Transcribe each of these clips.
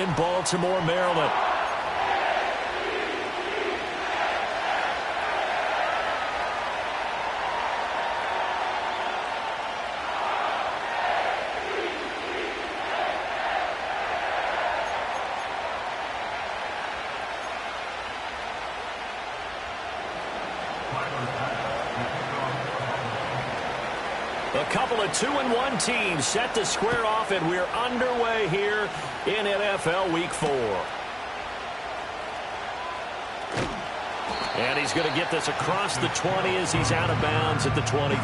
in Baltimore, Maryland. A couple of 2-1 teams set to square off, and we're underway here in NFL Week 4. And he's going to get this across the 20 as he's out of bounds at the 23.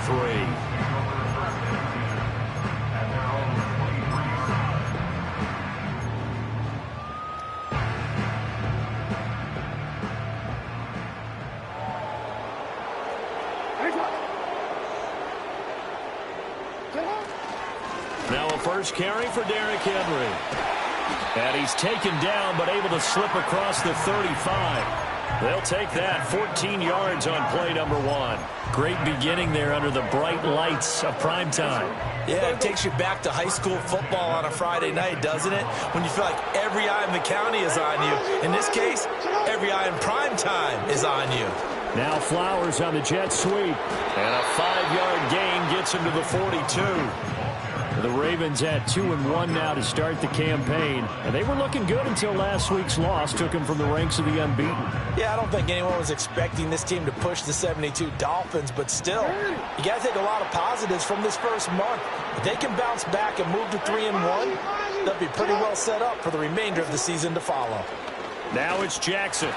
Now a first carry for Derrick Henry. And he's taken down but able to slip across the 35. They'll take that 14 yards on play number 1. Great beginning there under the bright lights of primetime. Yeah, it takes you back to high school football on a Friday night, doesn't it? When you feel like every eye in the county is on you. In this case, every eye in primetime is on you. Now Flowers on the jet sweep. And a 5-yard gain gets him to the 42. The Ravens at 2-1 now to start the campaign. And they were looking good until last week's loss took them from the ranks of the unbeaten. Yeah, I don't think anyone was expecting this team to push the 72 Dolphins, but still, you got to take a lot of positives from this first month. If they can bounce back and move to 3-1, they'll be pretty well set up for the remainder of the season to follow. Now it's Jackson.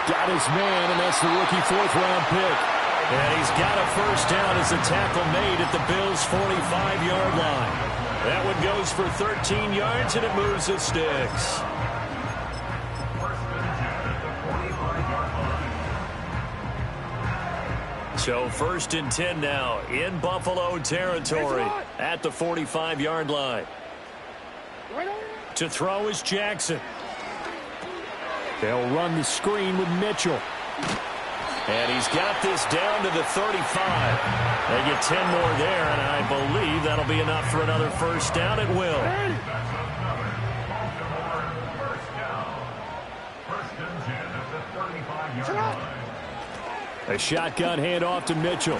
Got his man, and that's the rookie 4th-round pick. And he's got a first down as the tackle made at the Bills' 45-yard line. That one goes for 13 yards, and it moves the sticks. So 1st and 10 now in Buffalo territory at the 45-yard line. To throw is Jackson. They'll run the screen with Mitchell. And he's got this down to the 35. They get 10 more there, and I believe that'll be enough for another first down. It will. A shotgun handoff to Mitchell.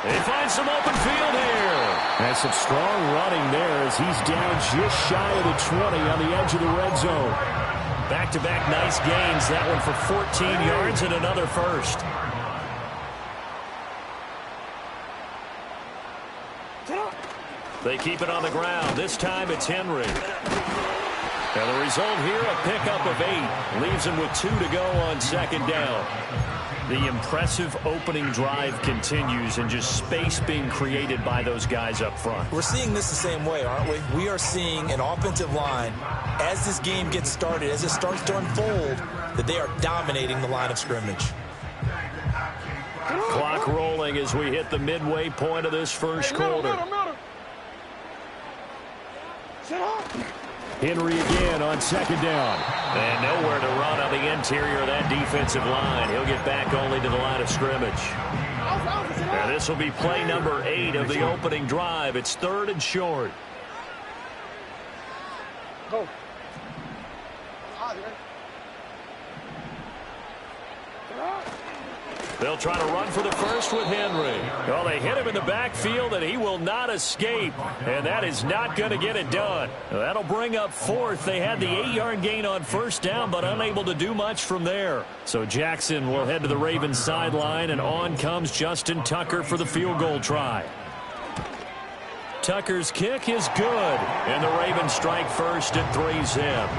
They find some open field here. And some strong running there as he's down just shy of the 20 on the edge of the red zone. Back-to-back nice gains. That one for 14 yards and another first. They keep it on the ground. This time it's Henry. And the result here, a pickup of 8. Leaves him with 2 to go on 2nd down. The impressive opening drive continues and just space being created by those guys up front. We're seeing this the same way, aren't we? We are seeing an offensive line, as this game gets started, as it starts to unfold, that they are dominating the line of scrimmage. Clock rolling as we hit the midway point of this first quarter. Henry again on 2nd down. And nowhere to run on the interior of that defensive line. He'll get back only to the line of scrimmage. And this will be play number 8 of the opening drive. It's 3rd and short. Go. They'll try to run for the first with Henry. Well, they hit him in the backfield, and he will not escape. And that is not going to get it done. That'll bring up 4th. They had the 8-yard gain on first down, but unable to do much from there. So Jackson will head to the Ravens sideline, and on comes Justin Tucker for the field goal try. Tucker's kick is good, and the Ravens strike first at 3-zip.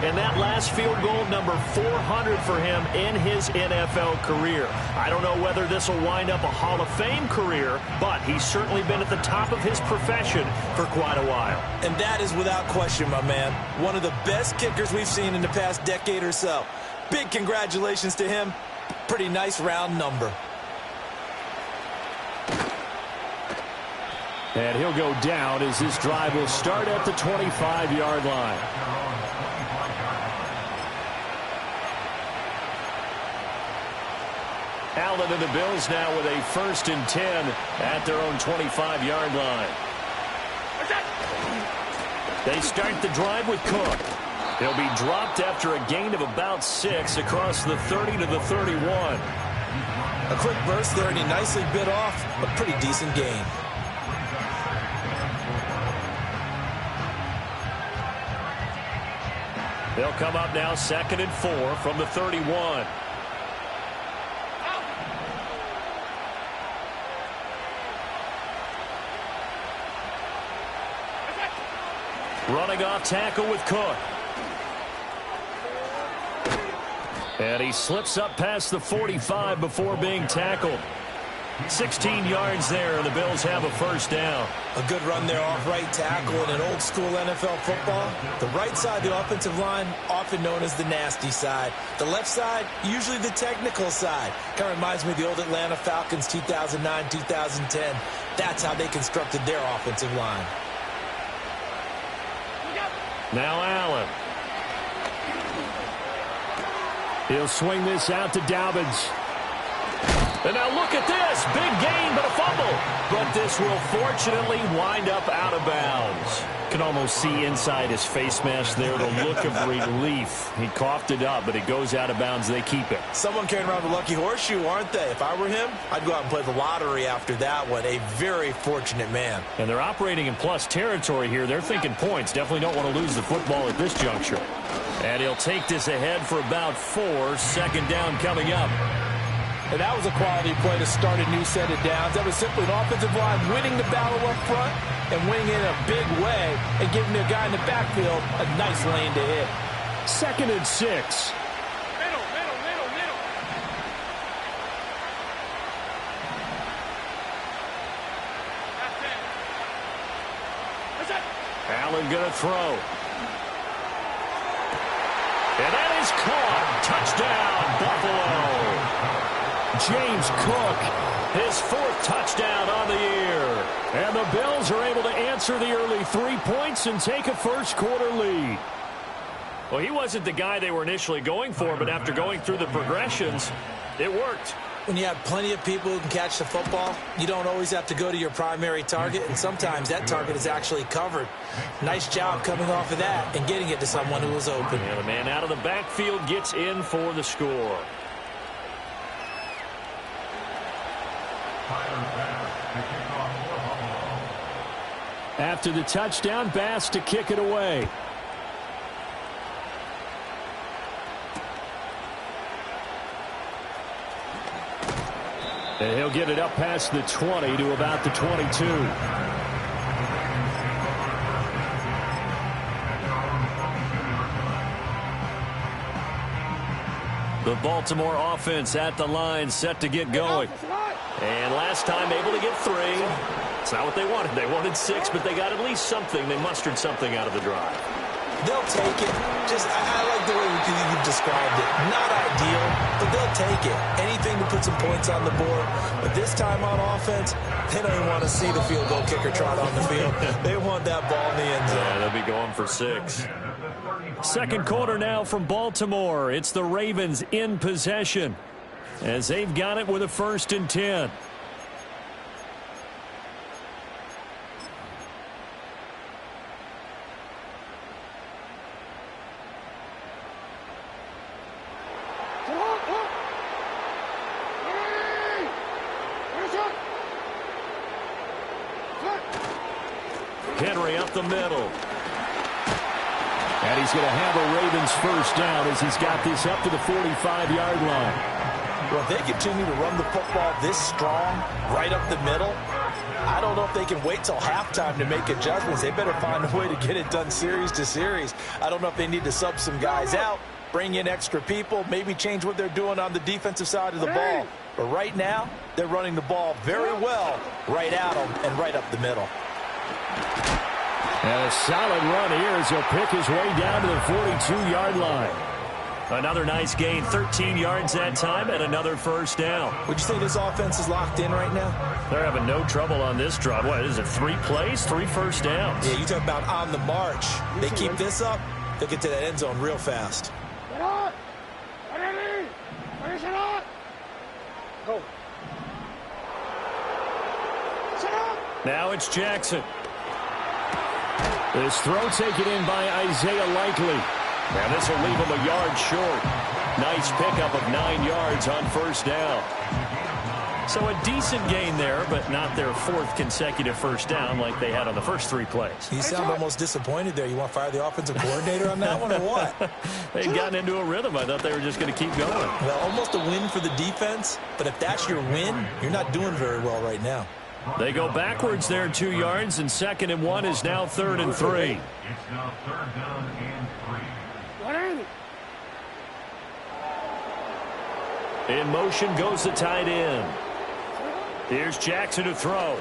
And that last field goal, number 400 for him in his NFL career. I don't know whether this will wind up a Hall of Fame career, but he's certainly been at the top of his profession for quite a while. And that is without question, my man. One of the best kickers we've seen in the past decade or so. Big congratulations to him. Pretty nice round number. And he'll go down as this drive will start at the 25-yard line. Allen and the Bills now with a 1st and 10 at their own 25-yard line. They start the drive with Cook. He'll be dropped after a gain of about 6 across the 30 to the 31. A quick burst there, and he nicely bit off a pretty decent gain. They'll come up now 2nd and 4 from the 31. Running off tackle with Cook. And he slips up past the 45 before being tackled. 16 yards there, and the Bills have a first down. A good run there off right tackle in an old-school NFL football. The right side, the offensive line, often known as the nasty side. The left side, usually the technical side. Kind of reminds me of the old Atlanta Falcons 2009, 2010. That's how they constructed their offensive line. Now Allen. He'll swing this out to Dobbins. And now look at this. Big gain, but a fumble. But this will fortunately wind up out of bounds. Can almost see inside his face mask there the look of relief. He coughed it up, but it goes out of bounds. They keep it. Someone carrying around the lucky horseshoe, aren't they? If I were him, I'd go out and play the lottery after that one. A very fortunate man. And they're operating in plus territory here. They're thinking points. Definitely don't want to lose the football at this juncture. And he'll take this ahead for about 4. 2nd down coming up. And that was a quality play to start a new set of downs. That was simply an offensive line winning the battle up front and winning in a big way and giving the guy in the backfield a nice lane to hit. 2nd and 6. Middle. That's it. Allen gonna throw. And that is caught. Touchdown, Buffalo. James Cook, his 4th touchdown on the year. And the Bills are able to answer the early 3 points and take a first-quarter lead. Well, he wasn't the guy they were initially going for, but after going through the progressions, it worked. When you have plenty of people who can catch the football, you don't always have to go to your primary target, and sometimes that target is actually covered. Nice job coming off of that and getting it to someone who was open. And the man out of the backfield gets in for the score. After the touchdown, Bass to kick it away. And he'll get it up past the 20 to about the 22. The Baltimore offense at the line, set to get going. And last time able to get 3. It's not what they wanted. They wanted 6, but they got at least something. They mustered something out of the drive. They'll take it. I like the way you've described it. Not ideal, but they'll take it. Anything to put some points on the board. But this time on offense, they don't even want to see the field goal kicker trot on the field. They want that ball in the end zone. Yeah, they'll be going for 6. 2nd quarter now from Baltimore. It's the Ravens in possession as they've got it with a 1st and 10. Henry up the middle. And he's going to have a Ravens first down as he's got this up to the 45-yard line. Well, if they continue to run the football this strong, right up the middle, I don't know if they can wait till halftime to make adjustments. They better find a way to get it done series to series. I don't know if they need to sub some guys out, bring in extra people, maybe change what they're doing on the defensive side of the ball. But right now, they're running the ball very well right at them and right up the middle. And a solid run here as he'll pick his way down to the 42-yard line. Another nice gain, 13 yards that time, and another first down. Would you say this offense is locked in right now? They're having no trouble on this drive. What is it, 3 plays, 3 first downs? Yeah, you talk about on the march. They keep this up, they'll get to that end zone real fast. Go. Now it's Jackson. This throw taken in by Isaiah Likely. And this will leave him a yard short. Nice pickup of 9 yards on first down. So a decent gain there, but not their 4th consecutive first down like they had on the first 3 plays. You sound almost disappointed there. You want to fire the offensive coordinator on that one or what? They'd gotten into a rhythm. I thought they were just going to keep going. Well, almost a win for the defense, but if that's your win, you're not doing very well right now. They go backwards there 2 yards, and 2nd and 1 is now 3rd and 3. It's now 3rd down and 3. In motion goes the tight end. Here's Jackson to throw.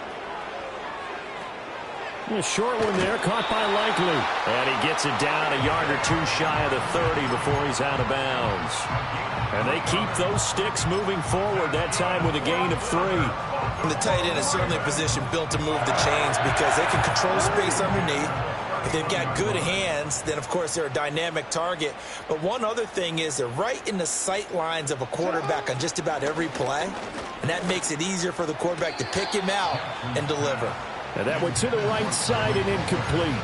A short one there, caught by Likely. And he gets it down a yard or 2 shy of the 30 before he's out of bounds. And they keep those sticks moving forward, that time with a gain of 3. And the tight end is certainly a position built to move the chains because they can control space underneath. If they've got good hands, then, of course, they're a dynamic target. But one other thing is they're right in the sight lines of a quarterback on just about every play. And that makes it easier for the quarterback to pick him out and deliver. And that went to the right side and incomplete.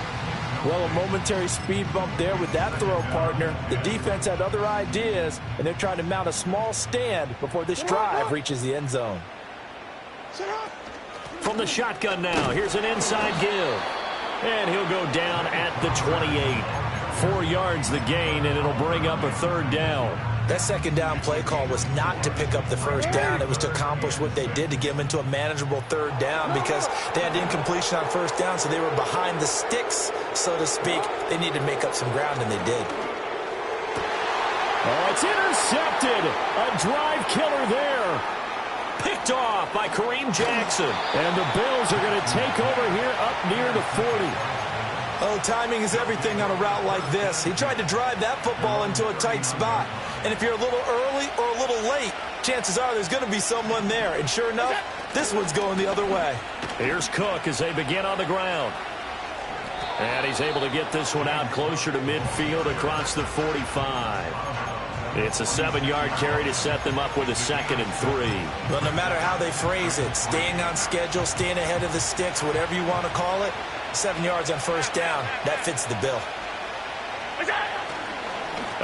Well, a momentary speed bump there with that throw, partner. The defense had other ideas, and they're trying to mount a small stand before this drive reaches the end zone. From the shotgun now, here's an inside give. And he'll go down at the 28. 4 yards the gain, and it'll bring up a 3rd down. That 2nd down play call was not to pick up the 1st down. It was to accomplish what they did to get them into a manageable 3rd down because they had incompletion on 1st down, so they were behind the sticks, so to speak. They needed to make up some ground, and they did. Oh, it's intercepted. A drive killer there. Picked off by Kareem Jackson. And the Bills are going to take over here up near the 40. Oh, timing is everything on a route like this. He tried to drive that football into a tight spot. And if you're a little early or a little late, chances are there's going to be someone there. And sure enough, this one's going the other way. Here's Cook as they begin on the ground. And he's able to get this one out closer to midfield across the 45. It's a 7-yard carry to set them up with a 2nd and 3. Well, no matter how they phrase it, staying on schedule, staying ahead of the sticks, whatever you want to call it, 7 yards on 1st down, that fits the bill.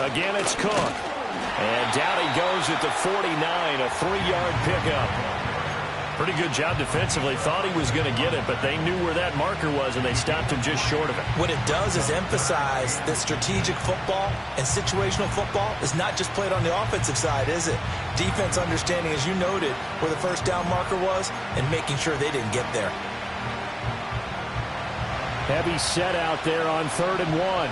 Again, it's Cook. And down he goes at the 49, a 3-yard pickup. Pretty good job defensively. Thought he was going to get it, but they knew where that marker was, and they stopped him just short of it. What it does is emphasize that strategic football and situational football is not just played on the offensive side, is it? Defense understanding, as you noted, where the 1st down marker was and making sure they didn't get there. Heavy set out there on 3rd and 1.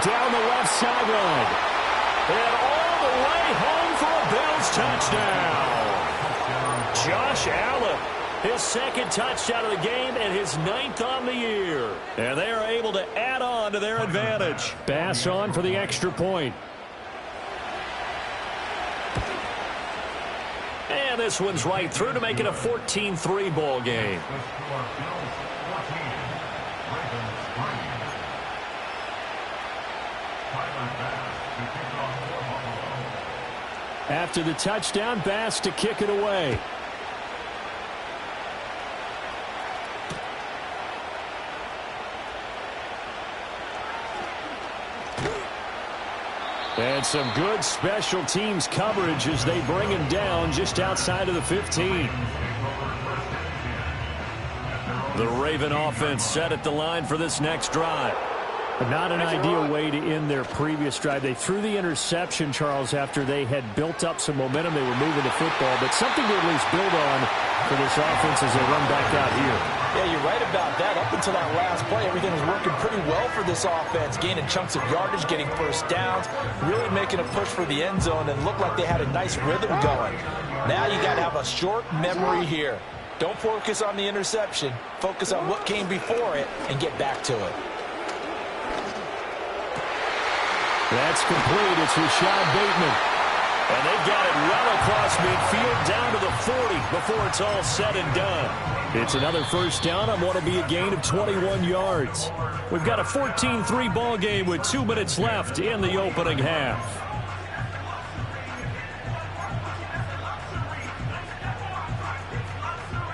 Down the left sideline. And all the way home for a Bills touchdown. Josh Allen, his 2nd touchdown of the game and his 9th on the year. And they are able to add on to their advantage. Bass on for the extra point. And this one's right through to make it a 14-3 ball game. After the touchdown, Bass to kick it away. And some good special teams coverage as they bring him down just outside of the 15. The Raven offense set at the line for this next drive. But not an ideal way to end their previous drive. They threw the interception, Charles, after they had built up some momentum. They were moving the football, but something to at least build on for this offense as they run back out here. Yeah, you're right about that. Up until that last play, everything was working pretty well for this offense, gaining chunks of yardage, getting 1st downs, really making a push for the end zone, and looked like they had a nice rhythm going. Now you got to have a short memory here. Don't focus on the interception. Focus on what came before it and get back to it. That's complete. It's Rashad Bateman. And they've got it well across midfield down to the 40 before it's all said and done. It's another 1st down on what will be a gain of 21 yards. We've got a 14-3 ball game with 2 minutes left in the opening half.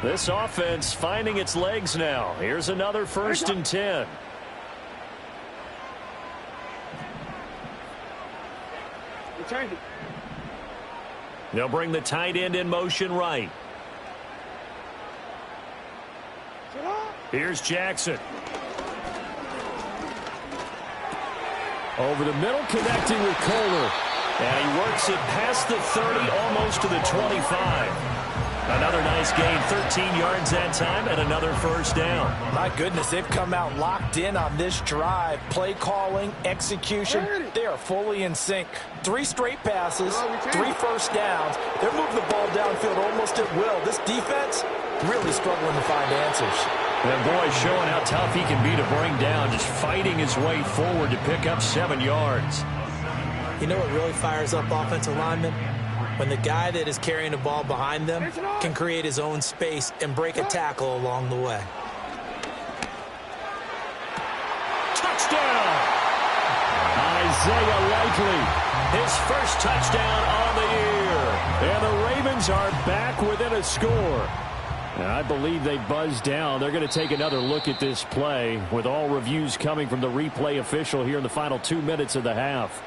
This offense finding its legs now. Here's another 1st and 10. They'll bring the tight end in motion right. Here's Jackson. Over the middle, connecting with Kohler. And he works it past the 30, almost to the 25. Another nice gain, 13 yards that time, and another 1st down. My goodness, they've come out locked in on this drive. Play calling, execution, they are fully in sync. 3 straight passes, 3 1st downs. They're moving the ball downfield almost at will. This defense really struggling to find answers. And boy, showing how tough he can be to bring down, just fighting his way forward to pick up 7 yards. You know what really fires up offensive linemen? When the guy that is carrying the ball behind them can create his own space and break a tackle along the way. Touchdown! Isaiah Likely, his first touchdown on the year. And the Ravens are back within a score. And I believe they buzzed down. They're going to take another look at this play with all reviews coming from the replay official here in the final 2 minutes of the half.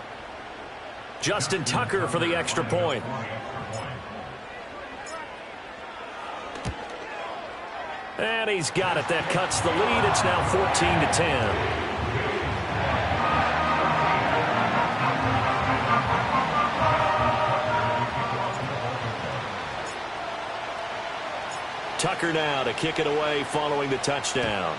Justin Tucker for the extra point. And he's got it. That cuts the lead. It's now 14-10. Tucker now to kick it away following the touchdown.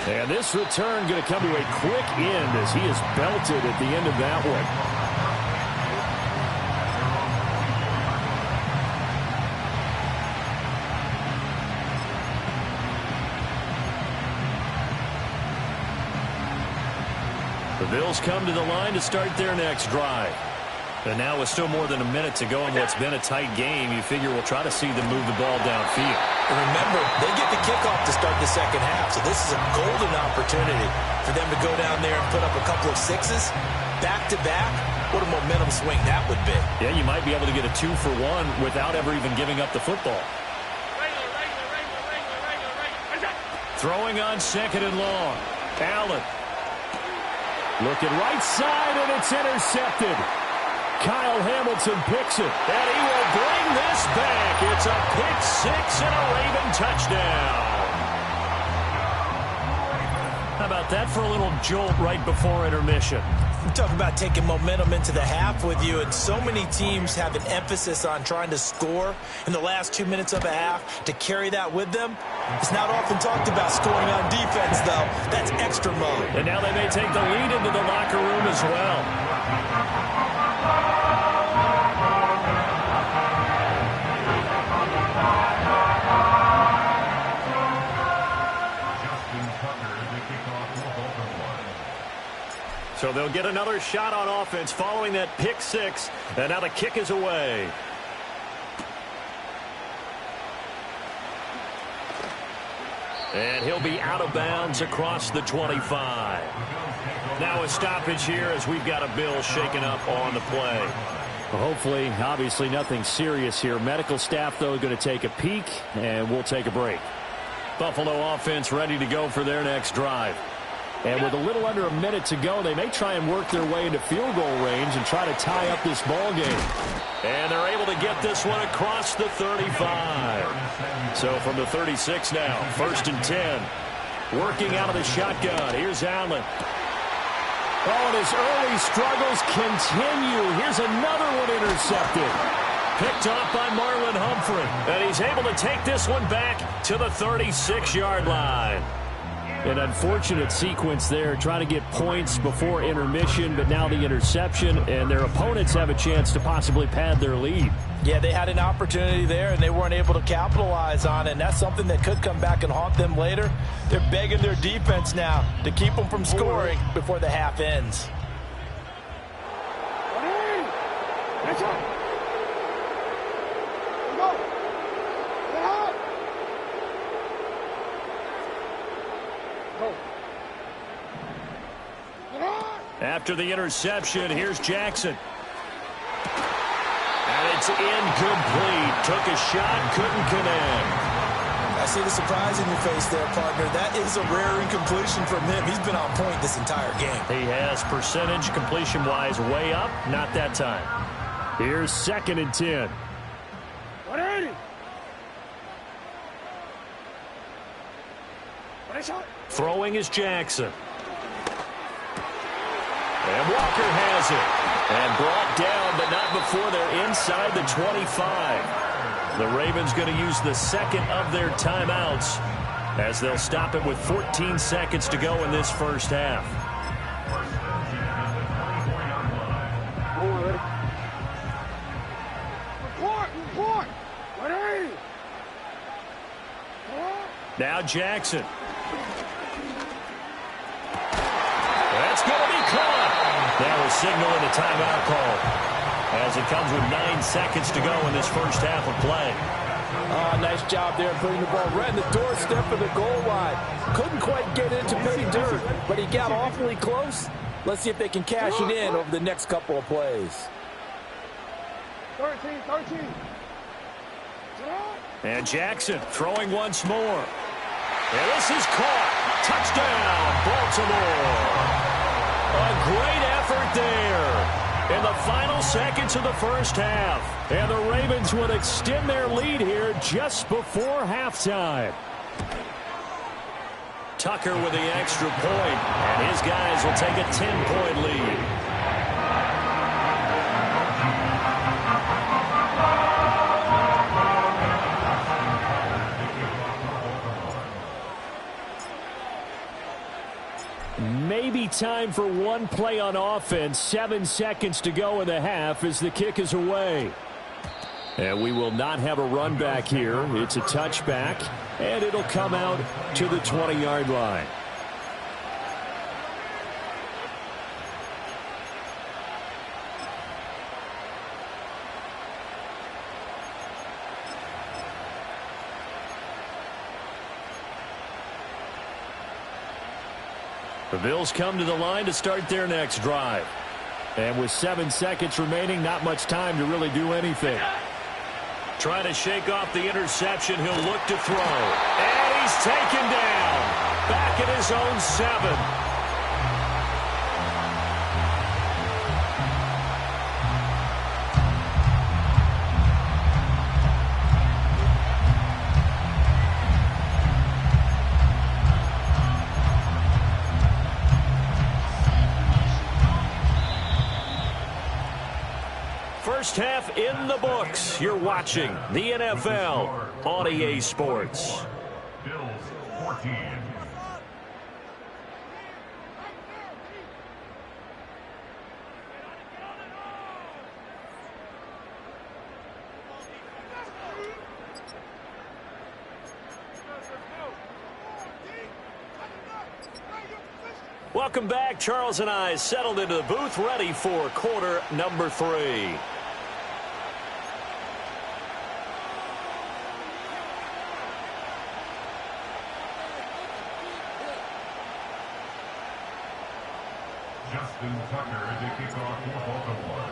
And this return going to come to a quick end as he is belted at the end of that one. The Bills come to the line to start their next drive. And now with still more than a minute to go in what's been a tight game, you figure we'll try to see them move the ball downfield. And remember, they get the kickoff to start the second half, so this is a golden opportunity for them to go down there and put up a couple of 6s back-to-back. What a momentum swing that would be. Yeah, you might be able to get a 2-for-1 without ever even giving up the football. Throwing on 2nd and long. Allen. Looking right side, and it's intercepted. Kyle Hamilton picks it, and he will bring this back. It's a pick-6 and a Raven touchdown. How about that for a little jolt right before intermission? You talk about taking momentum into the half with you, and so many teams have an emphasis on trying to score in the last 2 minutes of a half. To carry that with them, it's not often talked about scoring on defense, though. That's extra mode. And now they may take the lead into the locker room as well. So they'll get another shot on offense following that pick-6, and now the kick is away. And he'll be out of bounds across the 25. Now a stoppage here as we've got a Bill shaken up on the play. Well, hopefully, obviously nothing serious here. Medical staff, though, going to take a peek, and we'll take a break. Buffalo offense ready to go for their next drive. And with a little under a minute to go, they may try and work their way into field goal range and try to tie up this ball game. And they're able to get this one across the 35. So from the 36 now, 1st and 10. Working out of the shotgun. Here's Allen. Oh, and his early struggles continue. Here's another one intercepted. Picked off by Marlon Humphrey. And he's able to take this one back to the 36-yard line. An unfortunate sequence there, trying to get points before intermission, but now the interception, and their opponents have a chance to possibly pad their lead. Yeah, they had an opportunity there, and they weren't able to capitalize on it, and that's something that could come back and haunt them later. They're begging their defense now to keep them from scoring before the half ends. After the interception, here's Jackson. And it's incomplete. Took a shot, couldn't connect. I see the surprise in your face there, partner. That is a rare incompletion from him. He's been on point this entire game. He has percentage completion-wise way up. Not that time. Here's 2nd and 10. 180. Throwing is Jackson. And Walker has it. And brought down, but not before they're inside the 25. The Ravens going to use the 2nd of their timeouts as they'll stop it with 14 seconds to go in this first half. Report. 180. Now Jackson. That's going to be caught. Now a signal and a timeout call as it comes with 9 seconds to go in this first half of play. Oh, nice job there putting the ball right in the doorstep of the goal line. Couldn't quite get into pay dirt, but he got awfully close. Let's see if they can cash it in over the next couple of plays. 13. And Jackson throwing once more. And this is caught. Touchdown, Baltimore. A great effort there in the final seconds of the first half. And the Ravens will extend their lead here just before halftime. Tucker with the extra point, and his guys will take a 10-point lead. Maybe time for one play on offense. 7 seconds to go in the half as the kick is away. And we will not have a run back here. It's a touchback, and it'll come out to the 20-yard line. The Bills come to the line to start their next drive. And with 7 seconds remaining, not much time to really do anything. Trying to shake off the interception. He'll look to throw. And he's taken down. Back at his own 7. First half in the books. You're watching the NFL on EA Sports. Bills 14. Welcome back. Charles and I settled into the booth, ready for quarter number 3. Justin Tucker to kick off for Baltimore.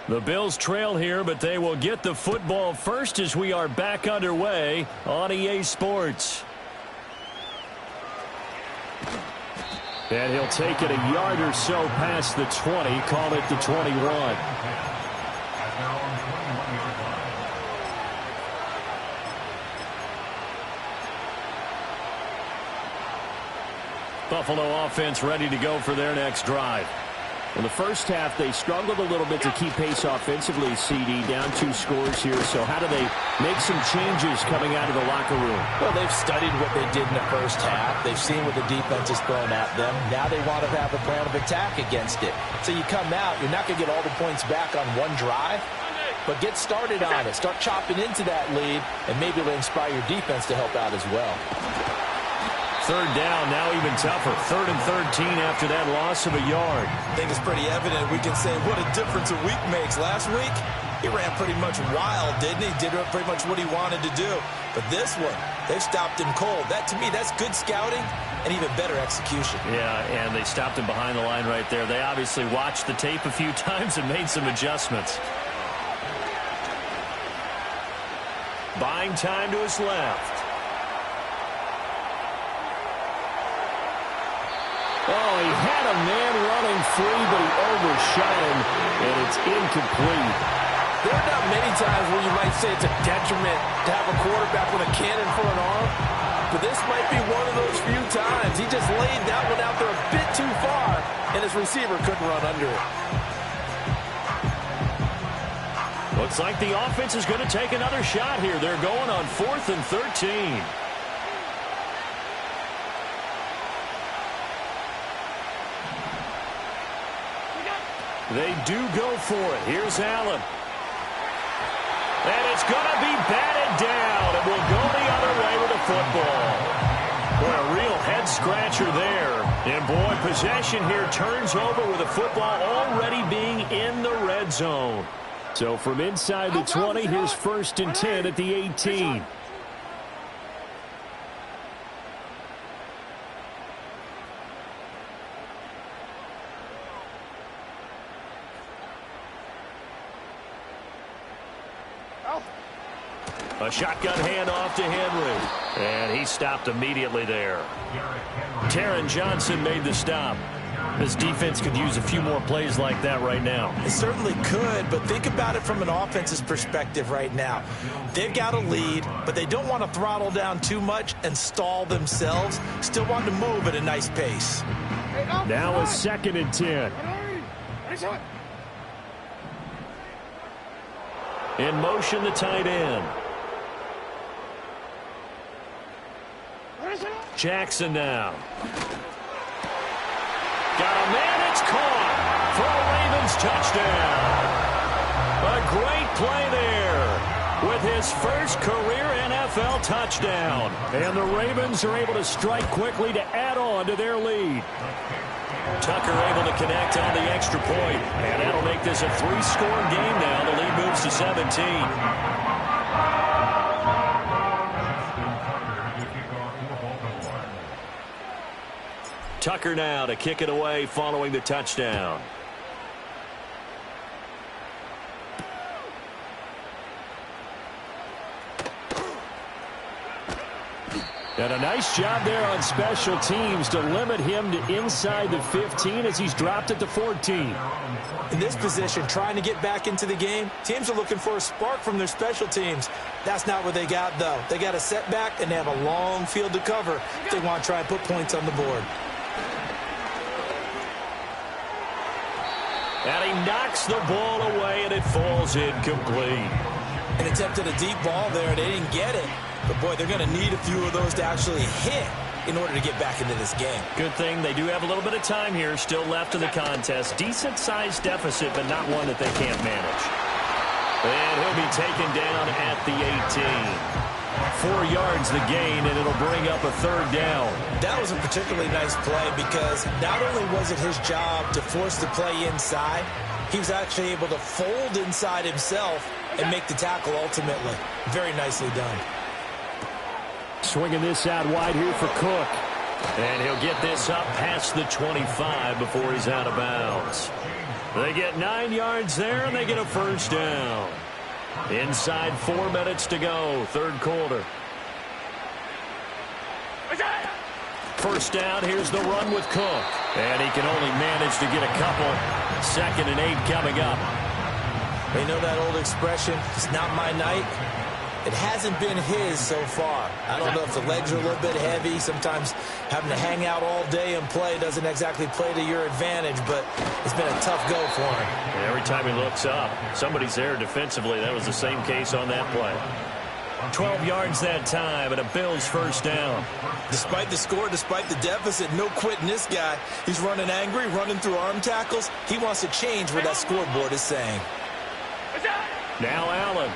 The Bills trail here, but they will get the football first as we are back underway on EA Sports. And he'll take it a yard or so past the 20, call it the 21. At their own 21-yard line. Buffalo offense ready to go for their next drive. In the first half, they struggled a little bit to keep pace offensively, CD, down 2 scores here. So how do they make some changes coming out of the locker room? Well, they've studied what they did in the first half. They've seen what the defense has thrown at them. Now they want to have a plan of attack against it. So you come out, you're not going to get all the points back on one drive, but get started on it. Start chopping into that lead, and maybe it'll inspire your defense to help out as well. Third down, now even tougher. 3rd and 13 after that loss of a yard. I think it's pretty evident. We can say what a difference a week makes. Last week, He ran pretty much wild, didn't he? Did pretty much what he wanted to do. But this one, they've stopped him cold. That, to me, that's good scouting and even better execution. Yeah, and they stopped him behind the line right there. They obviously watched the tape a few times and made some adjustments. Buying time to his left. Oh, he had a man running free, but he overshot him, and it's incomplete. There are not many times where you might say it's a detriment to have a quarterback with a cannon for an arm, but this might be one of those few times. He just laid that one out there a bit too far, and his receiver couldn't run under it. Looks like the offense is going to take another shot here. They're going on 4th and 13. They do go for it. Here's Allen. And it's going to be batted down. It will go the other way with the football. Boy, a real head-scratcher there. And, boy, possession here turns over with the football already being in the red zone. So from inside the 20, here's 1st and 10 at the 18. A shotgun handoff to Henry. And he stopped immediately there. Taron Johnson made the stop. This defense could use a few more plays like that right now. It certainly could, but think about it from an offense's perspective right now. They've got a lead, but they don't want to throttle down too much and stall themselves. Still want to move at a nice pace. Now a 2nd and 10. In motion, the tight end. Jackson now. Got a man, it's caught for a Ravens touchdown. A great play there with his first career NFL touchdown. And the Ravens are able to strike quickly to add on to their lead. Tucker able to connect on the extra point, and that'll make this a 3-score game now. The lead moves to 17. Tucker now to kick it away following the touchdown. And a nice job there on special teams to limit him to inside the 15 as he's dropped it to 14. In this position, trying to get back into the game, teams are looking for a spark from their special teams. That's not what they got, though. They got a setback, and they have a long field to cover if they want to try and put points on the board. And he knocks the ball away, and it falls incomplete. An attempt at a deep ball there. They didn't get it. But, boy, they're going to need a few of those to actually hit in order to get back into this game. Good thing they do have a little bit of time here still left in the contest. Decent-sized deficit, but not one that they can't manage. And he'll be taken down at the 18. 4 yards the gain, and it'll bring up a 3rd down. That was a particularly nice play because not only was it his job to force the play inside, he was actually able to fold inside himself and make the tackle ultimately. Very nicely done. Swinging this out wide here for Cook. And he'll get this up past the 25 before he's out of bounds. They get 9 yards there, and they get a 1st down. Inside 4 minutes to go, 3rd quarter. 1st down, here's the run with Cook. And he can only manage to get a couple. 2nd and 8 coming up. They know that old expression, it's not my night. It hasn't been his so far. I don't know if the legs are a little bit heavy. Sometimes having to hang out all day and play doesn't exactly play to your advantage, but it's been a tough go for him. And every time he looks up, somebody's there defensively. That was the same case on that play. 12 yards that time, and a Bills 1st down. Despite the score, despite the deficit, no quitting this guy. He's running angry, running through arm tackles. He wants to change what that scoreboard is saying. Now Allen.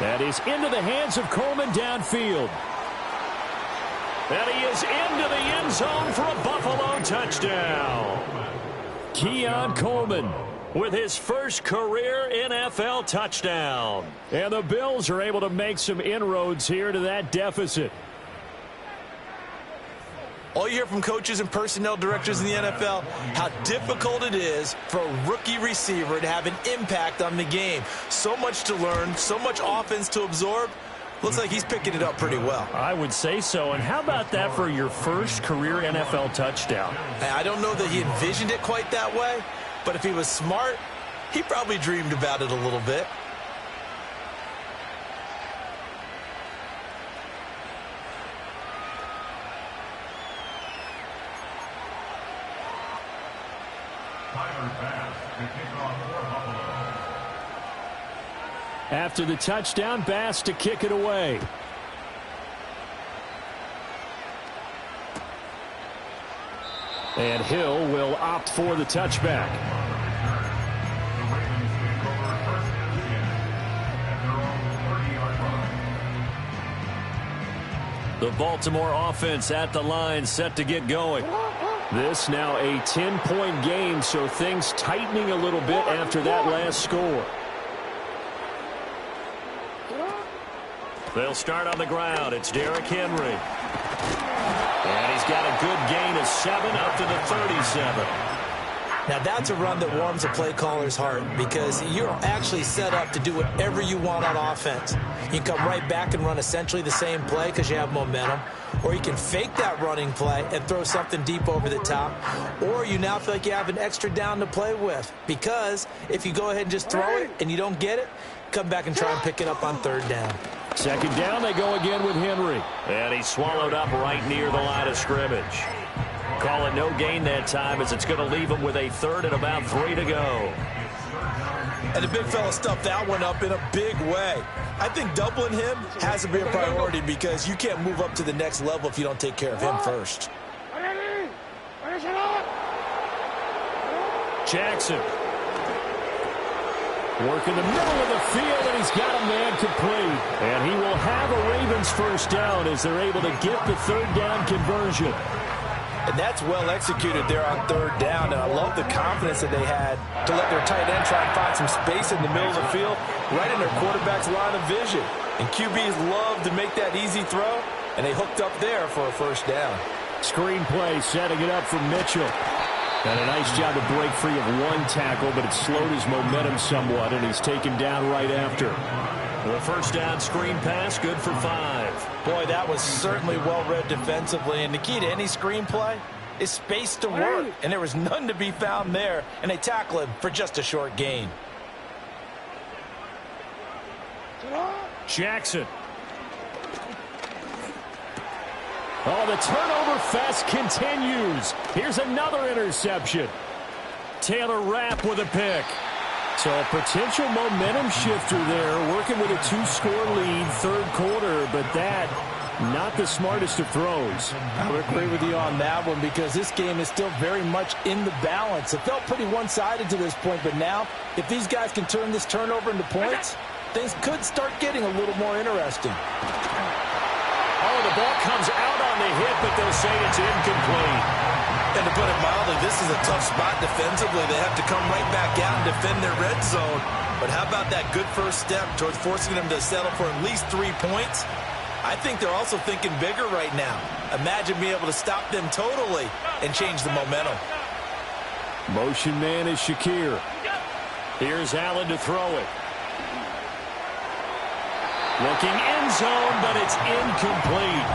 That is into the hands of Coleman downfield. And he is into the end zone for a Buffalo touchdown. Keon Coleman with his first career NFL touchdown. And the Bills are able to make some inroads here to that deficit. All you hear from coaches and personnel directors in the NFL, how difficult it is for a rookie receiver to have an impact on the game. So much to learn, so much offense to absorb. Looks like he's picking it up pretty well. I would say so. And how about that for your first career NFL touchdown? I don't know that he envisioned it quite that way, but if he was smart, he probably dreamed about it a little bit. After the touchdown, Bass to kick it away. And Hill will opt for the touchback. The Baltimore offense at the line, set to get going. This now a 10-point game, so things tightening a little bit after that last score. They'll start on the ground. It's Derrick Henry. And he's got a good gain of 7 up to the 37. Now that's a run that warms a play caller's heart because you're actually set up to do whatever you want on offense. You can come right back and run essentially the same play because you have momentum, or you can fake that running play and throw something deep over the top, or you now feel like you have an extra down to play with because if you go ahead and just throw it and you don't get it, come back and try and pick it up on 3rd down. Second down, they go again with Henry. And he's swallowed up right near the line of scrimmage. Call it no gain that time as it's going to leave him with a 3rd and about 3 to go. And the big fella stuffed that one up in a big way. I think doubling him has to be a priority because you can't move up to the next level if you don't take care of him first. Jackson. Working the middle of the field, and he's got a man complete. And he will have a Ravens first down as they're able to get the 3rd down conversion. And that's well executed there on 3rd down. And I love the confidence that they had to let their tight end try and find some space in the middle of the field, right in their quarterback's line of vision. And QBs love to make that easy throw, and they hooked up there for a first down. Screen play, setting it up for Mitchell. And a nice job to break free of 1 tackle, but it slowed his momentum somewhat, and he's taken down right after. The first down screen pass, good for 5. Boy, that was certainly well-read defensively, and the key to any screen play is space to work, and there was none to be found there, and they tackle him for just a short gain. Jackson. Oh, the turnover fest continues. Here's another interception. Taylor Rapp with a pick. So a potential momentum shifter there, working with a 2-score lead, 3rd quarter, but that, not the smartest of throws. I would agree with you on that one because this game is still very much in the balance. It felt pretty one-sided to this point, but now, if these guys can turn this turnover into points, things could start getting a little more interesting. Oh, the ball comes out on the hit, but they'll say it's incomplete. And to put it mildly, this is a tough spot defensively. They have to come right back out and defend their red zone. But how about that good first step towards forcing them to settle for at least 3 points? I think they're also thinking bigger right now. Imagine being able to stop them totally and change the momentum. Motion man is Shakir. Here's Allen to throw it. Looking end zone, but it's incomplete.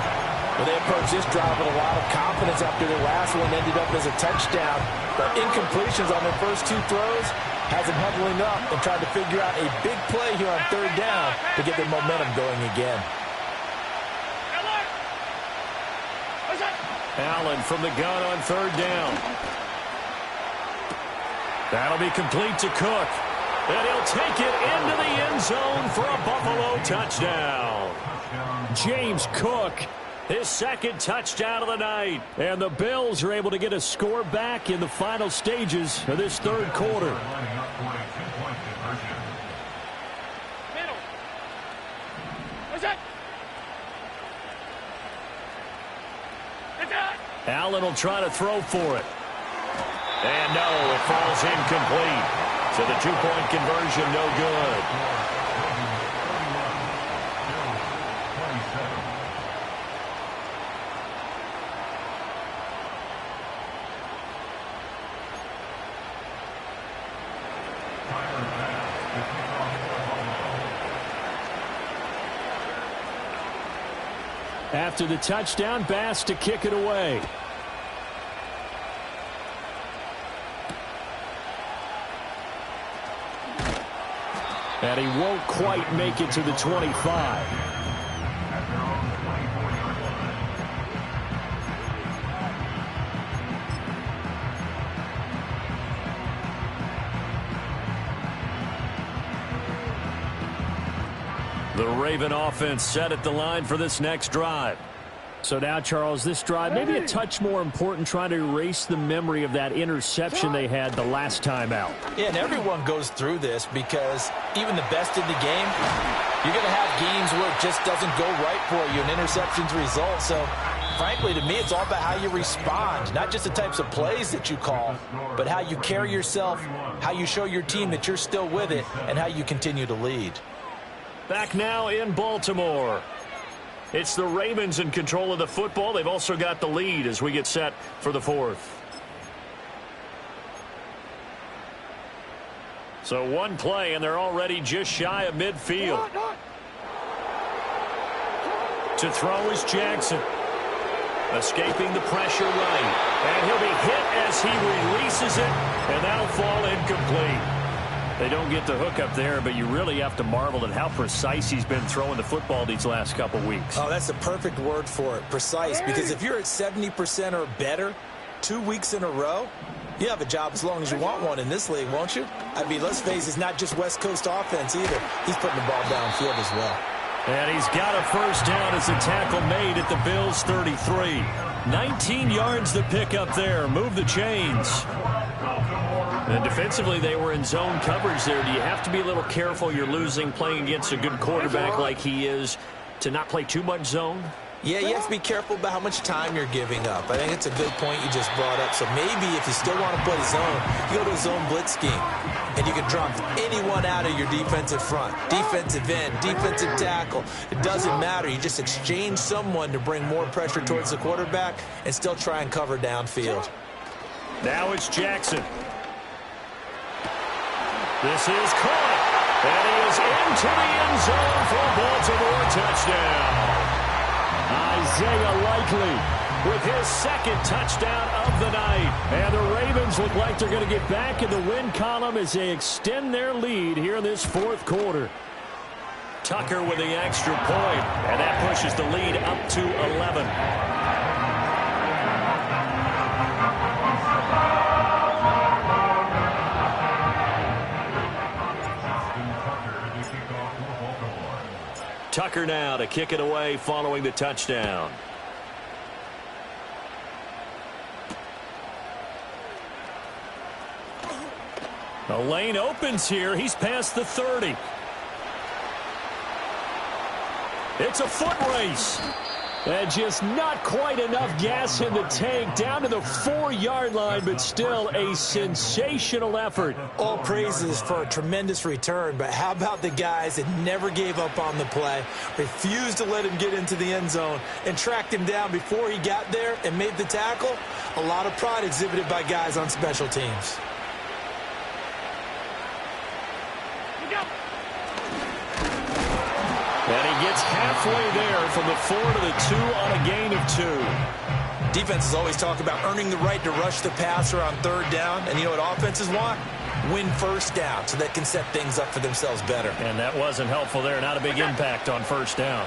Well, they approached this drive with a lot of confidence after their last one ended up as a touchdown. But incompletions on their first 2 throws has them huddling up and trying to figure out a big play here on 3rd down to get their momentum going again. Allen from the gun on 3rd down. That'll be complete to Cook. And he'll take it into the end zone for a Buffalo touchdown. James Cook, his 2nd touchdown of the night. And the Bills are able to get a score back in the final stages of this 3rd quarter. Allen will try to throw for it. And no, it falls incomplete. So the two-point conversion, no good. After the touchdown, Bass to kick it away. And he won't quite make it to the 25. The Raven offense set at the line for this next drive. So now, Charles, this drive maybe a touch more important, trying to erase the memory of that interception they had the last time out. Yeah, and everyone goes through this because even the best in the game, you're going to have games where it just doesn't go right for you and interceptions result. So, frankly, to me, it's all about how you respond, not just the types of plays that you call, but how you carry yourself, how you show your team that you're still with it, and how you continue to lead. Back now in Baltimore. It's the Ravens in control of the football. They've also got the lead as we get set for the fourth. So one play, and they're already just shy of midfield. To throw is Jackson. Escaping the pressure right. And he'll be hit as he releases it, and that'll fall incomplete. They don't get the hook up there, but you really have to marvel at how precise he's been throwing the football these last couple weeks. Oh, that's the perfect word for it, precise, because if you're at 70% or better 2 weeks in a row, you have a job as long as you want one in this league, won't you? I mean, let's face it, it's not just West Coast offense either. He's putting the ball downfield as well. And he's got a first down as the tackle made at the Bills' 33. 19 yards to pick up there. Move the chains. And defensively, they were in zone coverage there. Do you have to be a little careful? You're losing, playing against a good quarterback like he is, to not play too much zone? Yeah, you have to be careful about how much time you're giving up. I think it's a good point you just brought up. So maybe if you still want to play zone, you go to a zone blitz scheme. And you can drop anyone out of your defensive front. Defensive end, defensive tackle. It doesn't matter. You just exchange someone to bring more pressure towards the quarterback and still try and cover downfield. Now it's Jackson. This is caught. And he is into the end zone for a Baltimore touchdown. Isaiah Likely with his second touchdown of the night. And the Ravens look like they're going to get back in the win column as they extend their lead here in this fourth quarter. Tucker with the extra point, and that pushes the lead up to 11. Tucker now to kick it away following the touchdown. The lane opens here. He's past the 30. It's a foot race. And just not quite enough gas in the tank, down to the 4-yard line, but still a sensational effort. All praises for a tremendous return, but how about the guys that never gave up on the play, refused to let him get into the end zone, and tracked him down before he got there and made the tackle? A lot of pride exhibited by guys on special teams. And he gets halfway there from the 4 to the 2 on a gain of 2. Defenses always talk about earning the right to rush the passer on third down. And you know what offenses want? Win first down so they can set things up for themselves better. And that wasn't helpful there. Not a big impact on first down.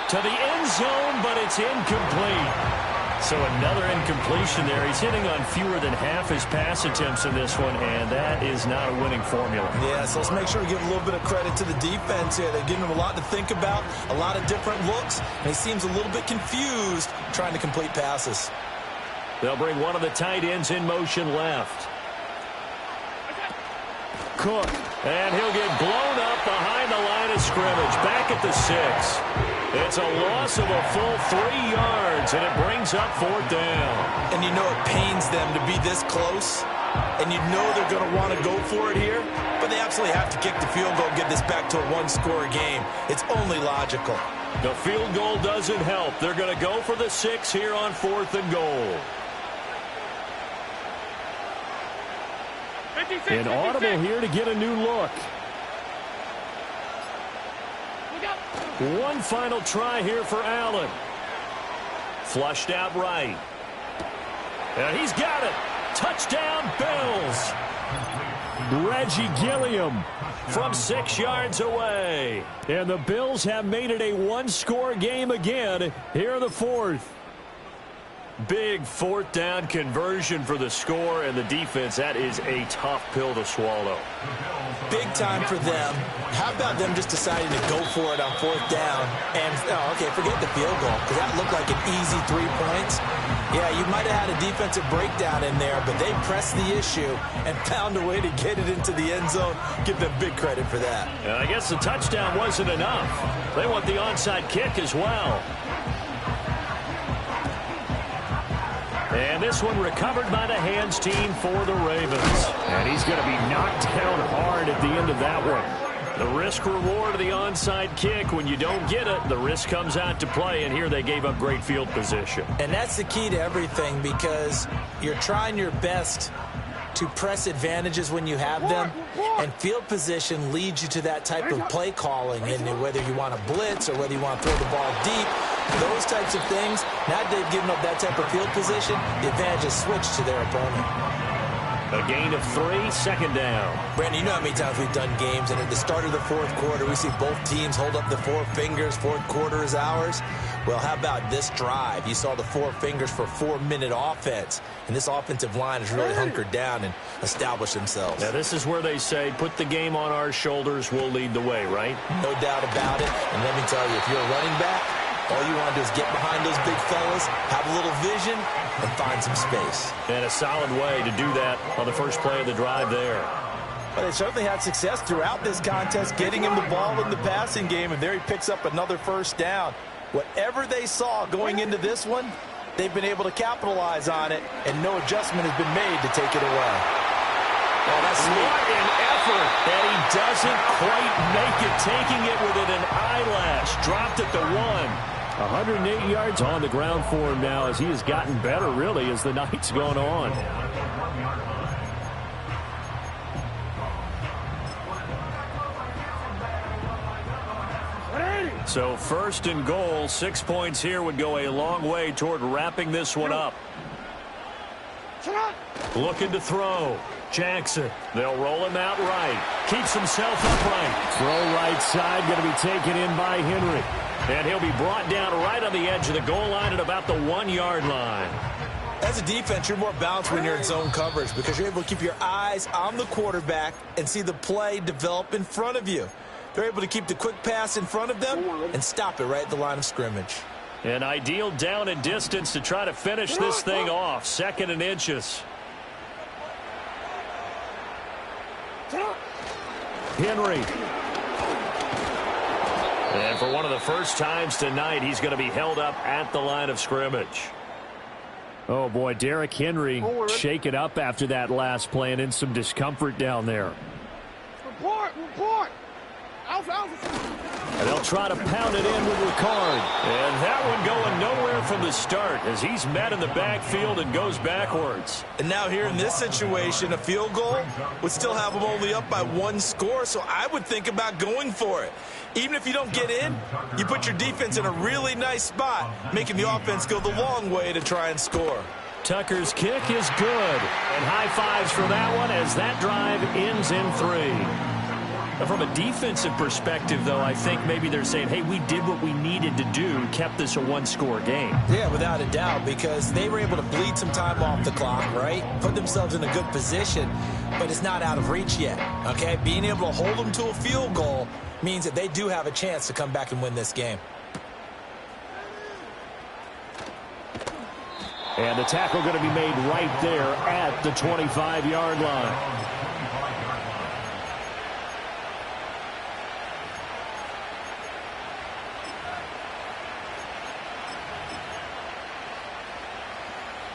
To the end zone, but it's incomplete. So another incompletion there. He's hitting on fewer than half his pass attempts in this one, and that is not a winning formula. Yeah, so let's make sure we give a little bit of credit to the defense here. They're giving him a lot to think about, a lot of different looks, and he seems a little bit confused trying to complete passes. They'll bring one of the tight ends in motion left. Cook, and he'll get blown up behind the line of scrimmage, back at the 6. It's a loss of a full 3 yards, and it brings up 4th down. And you know it pains them to be this close, and you know they're going to want to go for it here, but they absolutely have to kick the field goal and get this back to a one-score game. It's only logical. The field goal doesn't help. They're going to go for the 6 here on 4th and goal. An audible here to get a new look. One final try here for Allen. Flushed out right. And he's got it. Touchdown, Bills. Reggie Gilliam from 6 yards away. And the Bills have made it a one-score game again here in the 4th. Big 4th down conversion for the score, and the defense, that is a tough pill to swallow. Big time for them. How about them just deciding to go for it on 4th down? And, okay, forget the field goal, because that looked like an easy 3 points. Yeah, you might have had a defensive breakdown in there, but they pressed the issue and found a way to get it into the end zone. Give them big credit for that. And I guess the touchdown wasn't enough. They want the onside kick as well. And this one recovered by the hands team for the Ravens. And he's going to be knocked down hard at the end of that one. The risk-reward of the onside kick, when you don't get it, the risk comes out to play, and here they gave up great field position. And that's the key to everything, because you're trying your best to press advantages when you have them, and field position leads you to that type of play calling, and whether you want to blitz or whether you want to throw the ball deep, those types of things. Now they've given up that type of field position, the advantage is switched to their opponent. A gain of 3, 2nd down. Brandon, you know how many times we've done games, and at the start of the 4th quarter, we see both teams hold up the 4 fingers, 4th quarter is ours. Well, how about this drive? You saw the 4 fingers for 4-minute offense, and this offensive line has really hunkered down and established themselves. Now, this is where they say, put the game on our shoulders, we'll lead the way, right? No doubt about it, and let me tell you, if you're a running back, all you want to do is get behind those big fellas, have a little vision, and find some space. And a solid way to do that on the first play of the drive there. Well, they certainly had success throughout this contest, getting him the ball in the passing game, and there he picks up another 1st down. Whatever they saw going into this one, they've been able to capitalize on it, and no adjustment has been made to take it away. Oh, that's what an effort. And he doesn't quite make it, taking it within an eyelash. Dropped at the 1. 108 yards on the ground for him now, as he has gotten better, really, as the night's gone on. So 1st and goal, 6 points here would go a long way toward wrapping this one up. Looking to throw. Jackson. They'll roll him out right. Keeps himself upright. Throw right side, going to be taken in by Henry. And he'll be brought down right on the edge of the goal line at about the 1-yard line. As a defense, you're more balanced when you're in zone coverage, because you're able to keep your eyes on the quarterback and see the play develop in front of you. They're able to keep the quick pass in front of them and stop it right at the line of scrimmage. An ideal down and distance to try to finish this thing off. 2nd and inches. Henry. And for one of the first times tonight, he's going to be held up at the line of scrimmage. Oh, boy, Derrick Henry shaken up after that last play and in some discomfort down there. Report! And they'll try to pound it in with Ricard. And that one going nowhere from the start, as he's met in the backfield and goes backwards. And now here in this situation, a field goal would still have them only up by 1 score, so I would think about going for it. Even if you don't get in, you put your defense in a really nice spot, making the offense go the long way to try and score. Tucker's kick is good. And high fives for that one, as that drive ends in 3. From a defensive perspective, though, I think maybe they're saying, hey, we did what we needed to do, kept this a 1-score game. Yeah, without a doubt, because they were able to bleed some time off the clock, right? Put themselves in a good position, but it's not out of reach yet, okay? Being able to hold them to a field goal means that they do have a chance to come back and win this game. And the tackle going to be made right there at the 25-yard line.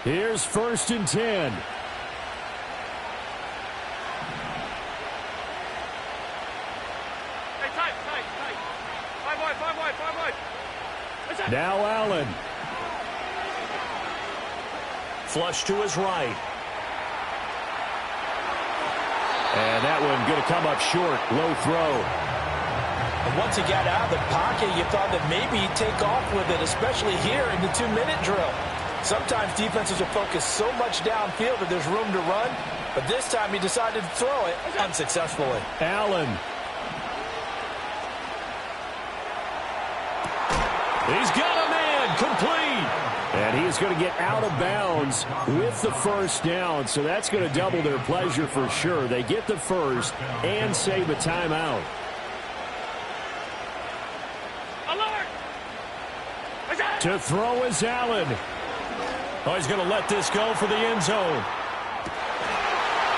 Here's 1st and 10. Hey, tight. 5 wide. Now Allen. Flush to his right. And that one going to come up short. Low throw. And once he got out of the pocket, you thought that maybe he'd take off with it, especially here in the 2-minute drill. Sometimes defenses will focus so much downfield that there's room to run, but this time he decided to throw it unsuccessfully. Allen. He's got a man complete. And he is going to get out of bounds with the 1st down, so that's going to double their pleasure for sure. They get the 1st and save a timeout. To throw is Allen. Oh, he's going to let this go for the end zone.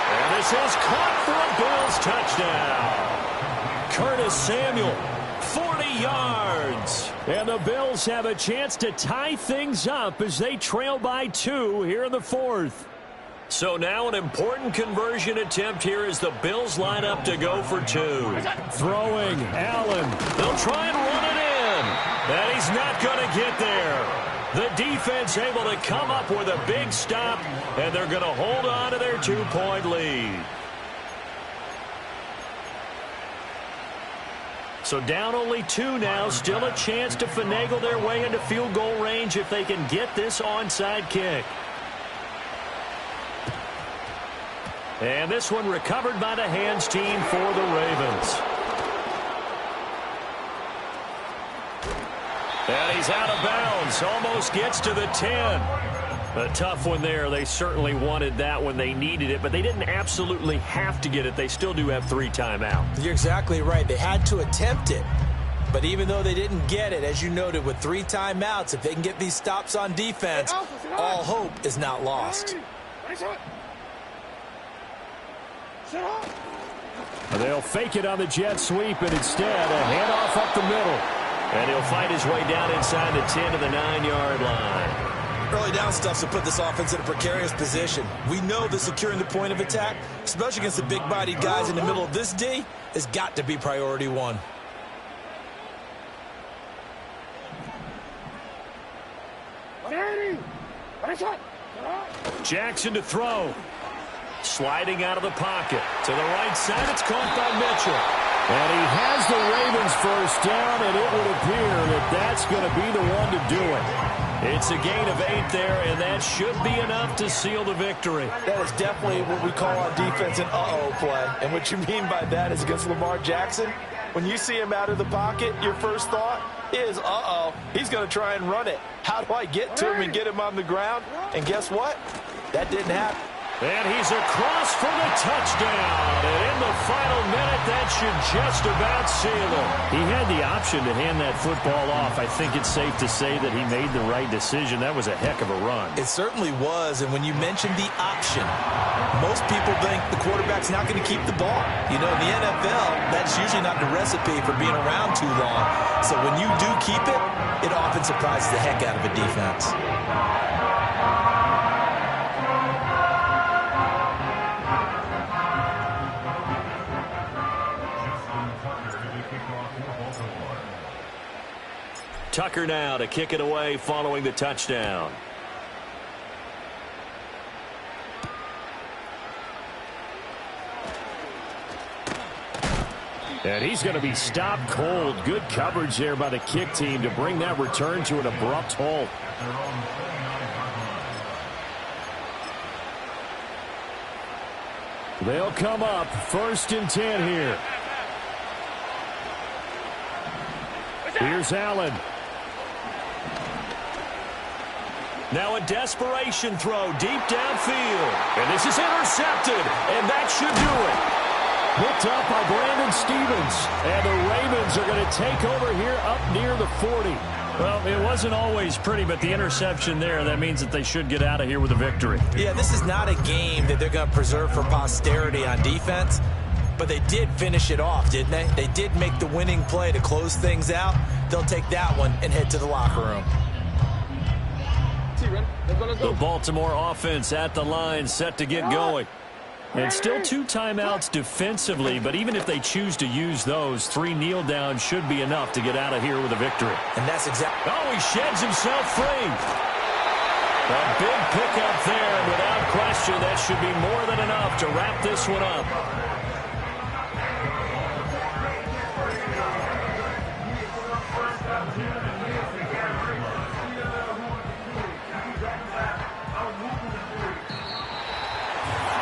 And this is caught for a Bills touchdown. Curtis Samuel, 40 yards. And the Bills have a chance to tie things up as they trail by 2 here in the 4th. So now an important conversion attempt here as the Bills line up to go for 2. Throwing, Allen. They'll try and run it in. And he's not going to get there. The defense able to come up with a big stop, and they're going to hold on to their 2-point lead. So down only 2 now, still a chance to finagle their way into field goal range if they can get this onside kick. And this one recovered by the hands team for the Ravens. And he's out of bounds, almost gets to the 10. A tough one there. They certainly wanted that when they needed it, but they didn't absolutely have to get it. They still do have 3 timeouts. You're exactly right. They had to attempt it. But even though they didn't get it, as you noted, with 3 timeouts, if they can get these stops on defense, all hope is not lost. They'll fake it on the jet sweep, and instead a handoff up the middle. And he'll fight his way down inside the 10 to the 9-yard line. Early down stuff to put this offense in a precarious position. We know that securing the point of attack, especially against the big-bodied guys in the middle of this D, has got to be priority 1. Jackson to throw. Sliding out of the pocket. To the right side, it's caught by Mitchell. And he has the Ravens 1st down, and it would appear that that's going to be the one to do it. It's a gain of 8 there, and that should be enough to seal the victory. That is definitely what we call on defense an uh-oh play. And what you mean by that is against Lamar Jackson, when you see him out of the pocket, your first thought is, uh-oh, he's going to try and run it. How do I get to him and get him on the ground? And guess what? That didn't happen. And he's across for the touchdown. And in the final minute, that should just about seal him. He had the option to hand that football off. I think it's safe to say that he made the right decision. That was a heck of a run. It certainly was. And when you mentioned the option, most people think the quarterback's not going to keep the ball. You know, in the NFL, that's usually not the recipe for being around too long. So when you do keep it, it often surprises the heck out of a defense. Tucker now to kick it away following the touchdown. And he's going to be stopped cold. Good coverage there by the kick team to bring that return to an abrupt halt. They'll come up 1st and 10 here. Here's Allen. Now a desperation throw deep downfield. And this is intercepted. And that should do it. Picked up by Brandon Stevens. And the Ravens are going to take over here up near the 40. Well, it wasn't always pretty, but the interception there, that means that they should get out of here with a victory. Yeah, this is not a game that they're going to preserve for posterity on defense. But they did finish it off, didn't they? They did make the winning play to close things out. They'll take that one and head to the locker room. The Baltimore offense at the line, set to get going. And still 2 timeouts defensively, but even if they choose to use those, 3 kneel downs should be enough to get out of here with a victory. And that's exactly... Oh, he sheds himself free. A big pickup there, and without question, that should be more than enough to wrap this one up.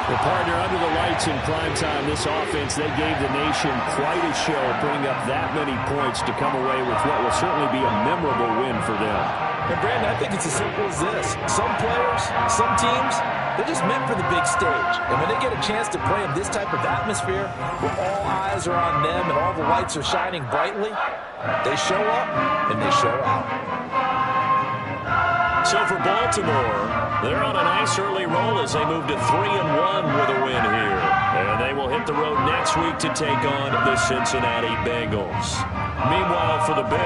Well, partner, under the lights in primetime, this offense, they gave the nation quite a show, putting up that many points to come away with what will certainly be a memorable win for them. And, Brandon, I think it's as simple as this. Some players, some teams, they're just meant for the big stage. And when they get a chance to play in this type of atmosphere, where all eyes are on them and all the lights are shining brightly, they show up and they show out. So for Baltimore, they're on a nice early roll as they move to 3-1 with a win here. And they will hit the road next week to take on the Cincinnati Bengals. Meanwhile, for the Bills,